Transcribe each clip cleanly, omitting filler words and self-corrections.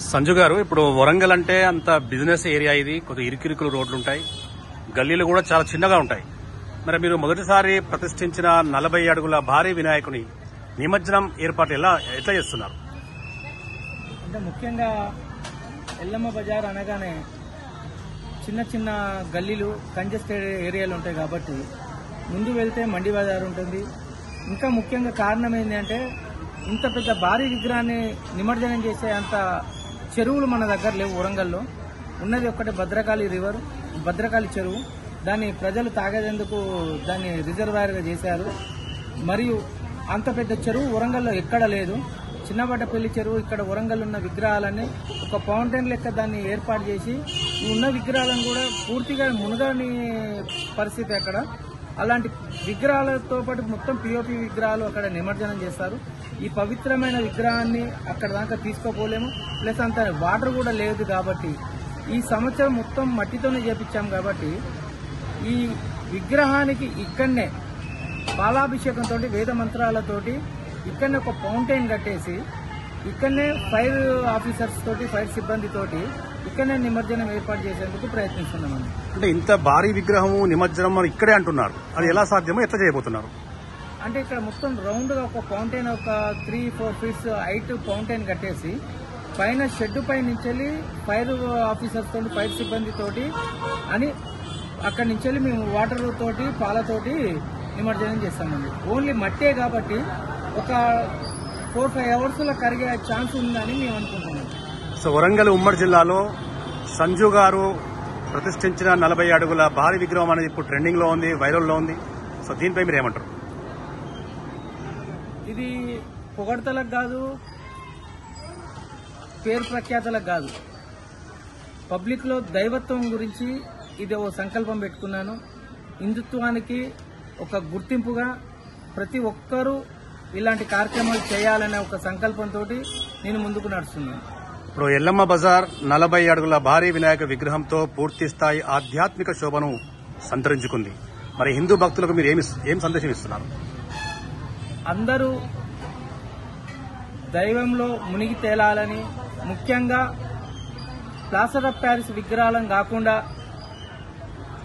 సంజు గారు, ఇప్పుడు వరంగల్ అంటే అంత బిజినెస్ ఏరియా, ఇది కొద్దిగా ఇరుకిరుకులు రోడ్లు ఉంటాయి, గల్లీలు కూడా చాలా చిన్నగా ఉంటాయి. మరి మీరు మొదటిసారి ప్రతిష్ఠించిన 40 అడుగుల భారీ వినాయకుని నిమజ్జనం ఏర్పాటు ఎట్లా చేస్తున్నారు? అంటే ముఖ్యంగా ఎల్లమ్మ బజార్ అనగానే చిన్న చిన్న గల్లీలు, కంజెస్టెడ్ ఏరియాలు ఉంటాయి కాబట్టి ముందు వెళ్తే మండి బజార్ ఉంటుంది. ఇంకా ముఖ్యంగా కారణం ఏంటంటే ఇంత పెద్ద భారీ విగ్రహాన్ని నిమజ్జనం చేసే అంత చెరువులు మన దగ్గర లేవు. వరంగల్లో ఉన్నది ఒక్కటే భద్రకాళి చెరువు. దాన్ని ప్రజలు తాగేందుకు దాన్ని రిజర్వాయర్గా చేశారు. మరియు అంత పెద్ద చెరువు వరంగల్లో ఎక్కడ లేదు. చిన్నబట్టపల్లి చెరువు ఇక్కడ వరంగల్ ఉన్న విగ్రహాలన్నీ ఒక ఫౌంటైన్ లెక్క దాన్ని ఏర్పాటు చేసి ఉన్న విగ్రహాలను కూడా పూర్తిగా మునగని పరిస్థితి అక్కడ. అలాంటి విగ్రహాలతో పాటు మొత్తం పిఓపి విగ్రహాలు అక్కడ నిమజ్జనం చేస్తారు. ఈ పవిత్రమైన విగ్రహాన్ని అక్కడ దాకా తీసుకోపోలేము. ప్లస్ అంత వాటర్ కూడా లేదు కాబట్టి ఈ సంవత్సరం మొత్తం మట్టితోనే చేపించాం కాబట్టి ఈ విగ్రహానికి ఇక్కడనే పాలాభిషేకంతో, వేద మంత్రాలతోటి ఇక్కడనే ఒక ఫౌంటైన్ కట్టేసి ఇక్కడనే ఫైర్ ఆఫీసర్స్ తోటి, ఫైర్ సిబ్బందితోటి ఇక్కడనే నిమజ్జనం ఏర్పాటు చేసేందుకు ప్రయత్నిస్తున్నామండి. అంటే ఇంత భారీ విగ్రహము నిమజ్జనం ఇక్కడే అంటున్నారు, అది ఎలా సాధ్యమో, ఎట్లా చేయబోతున్నారు? అంటే ఇక్కడ మొత్తం రౌండ్ గా ఒక ఫౌంటైన్, ఒక 3-4 ఫీట్స్ హైట్ ఫౌంటైన్ కట్టేసి పైన షెడ్ పై నుంచి ఫైర్ ఆఫీసర్స్ తోటి, ఫైర్ సిబ్బందితోటి అని అక్కడి నుంచి మేము వాటర్ తోటి, పాలతోటి నిమజ్జనం చేస్తామండి. ఓన్లీ మట్టే కాబట్టి ఒక 4-5 అవర్స్ లో కరిగే ఛాన్స్ ఉందని మేము అనుకుంటున్నాం. సో వరంగల్ ఉమ్మడి జిల్లాలో సంజు గారు ప్రతిష్ఠించిన 40 అడుగుల భారీ విగ్రహం అనేది ఇప్పుడు ట్రెండింగ్ లో ఉంది, వైరల్ లో ఉంది. సో దీనిపై మీరు ఏమంటారు? ఇది పొగడతలకు కాదు, పేరు ప్రఖ్యాతలకు కాదు, పబ్లిక్ లో దైవత్వం గురించి ఇది ఓ సంకల్పం పెట్టుకున్నాను. హిందుత్వానికి ఒక గుర్తింపుగా ప్రతి ఒక్కరూ ఇలాంటి కార్యక్రమాలు చేయాలనే ఒక సంకల్పంతో నేను ముందుకు నడుస్తున్నాను. ఇప్పుడు ఎల్లమ్మ బజార్ 40 అడుగుల భారీ వినాయక విగ్రహంతో పూర్తి స్థాయి ఆధ్యాత్మిక శోభను సంతరించుకుంది. మరి హిందూ భక్తులకు మీరు ఏం సందేశం ఇస్తున్నారు? అందరూ దైవంలో మునిగి తేలాలని, ముఖ్యంగా ప్లాస్టర్ ఆఫ్ ప్యారిస్ విగ్రహాలను కాకుండా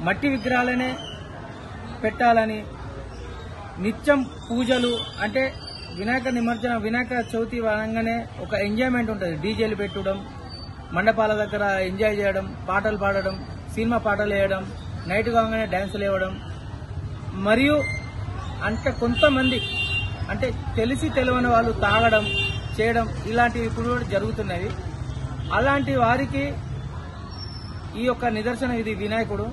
మట్టి విగ్రహాలనే పెట్టాలని, నిత్యం పూజలు అంటే వినాయక నిమజ్జనం, వినాయక చవితి అనగానే ఒక ఎంజాయ్మెంట్ ఉంటుంది. డీజేలు పెట్టడం, మండపాల దగ్గర ఎంజాయ్ చేయడం, పాటలు పాడడం, సినిమా పాటలు వేయడం, నైట్ కాగానే డ్యాన్సులు వేయడం, మరియు అంటే కొంతమంది అంటే తెలిసి తెలియని వాళ్ళు తాగడం, చేయడం, ఇలాంటివి ఇప్పుడు కూడా జరుగుతున్నాయి. అలాంటి వారికి ఈ యొక్క నిదర్శనం ఇది వినాయకుడు.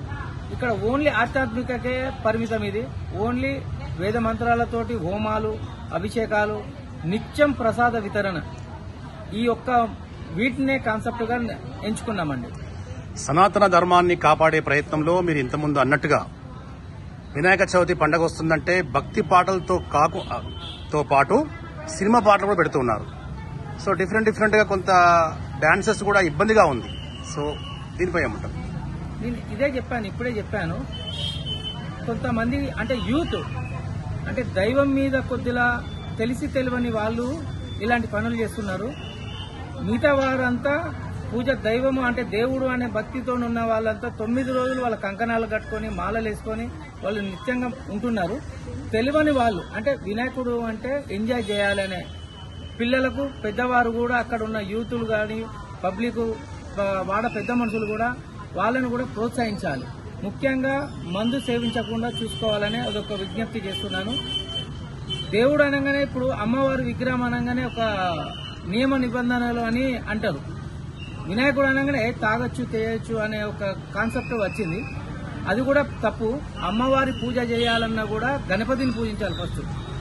ఇక్కడ ఓన్లీ ఆధ్యాత్మికకే పరిమితం. ఇది ఓన్లీ వేద మంత్రాలతోటి హోమాలు, అభిషేకాలు, నిత్యం ప్రసాద వితరణ, ఈ యొక్క వీటినే కాన్సెప్ట్ గా ఎంచుకున్నామండి. సనాతన ధర్మాన్ని కాపాడే ప్రయత్నంలో మీరు ఇంతకుముందు అన్నట్టుగా వినాయక చవితి పండుగ వస్తుందంటే భక్తి పాటలతో పాటు సినిమా పాటలు కూడా పెడుతున్నారు. సో డిఫరెంట్ గా కొంత డాన్సెస్ కూడా ఇబ్బందిగా ఉంది. సో దీనిపై ఏమంటారు? నేను ఇప్పుడే చెప్పాను. కొంతమంది అంటే యూత్ అంటే దైవం మీద కొద్దిలా తెలిసి తెలియని వాళ్ళు ఇలాంటి పనులు చేస్తున్నారు. మిగతా వారంతా పూజ, దైవము అంటే దేవుడు అనే భక్తితో ఉన్న వాళ్ళంతా 9 రోజులు వాళ్ళ కంకణాలు కట్టుకొని, మాలలు వేసుకొని వాళ్ళు నిత్యంగా ఉంటున్నారు. తెలియని వాళ్ళు అంటే వినాయకుడు అంటే ఎంజాయ్ చేయాలనే పిల్లలకు, పెద్దవారు కూడా అక్కడ ఉన్న యూతులు కానీ, పబ్లిక్, వాడ పెద్ద మనుషులు కూడా వాళ్ళని కూడా ప్రోత్సహించాలి. ముఖ్యంగా మందు సేవించకుండా చూసుకోవాలని అదొక విజ్ఞప్తి చేస్తున్నాను. దేవుడు అనగానే ఇప్పుడు అమ్మవారి విగ్రహం అనగానే ఒక నియమ నిబంధనలు అని అంటారు. వినాయకుడు అనగానే తాగొచ్చు, చేయొచ్చు అనే ఒక కాన్సెప్ట్ వచ్చింది. అది కూడా తప్పు. అమ్మవారి పూజ చేయాలన్నా కూడా గణపతిని పూజించాలి ఫస్ట్.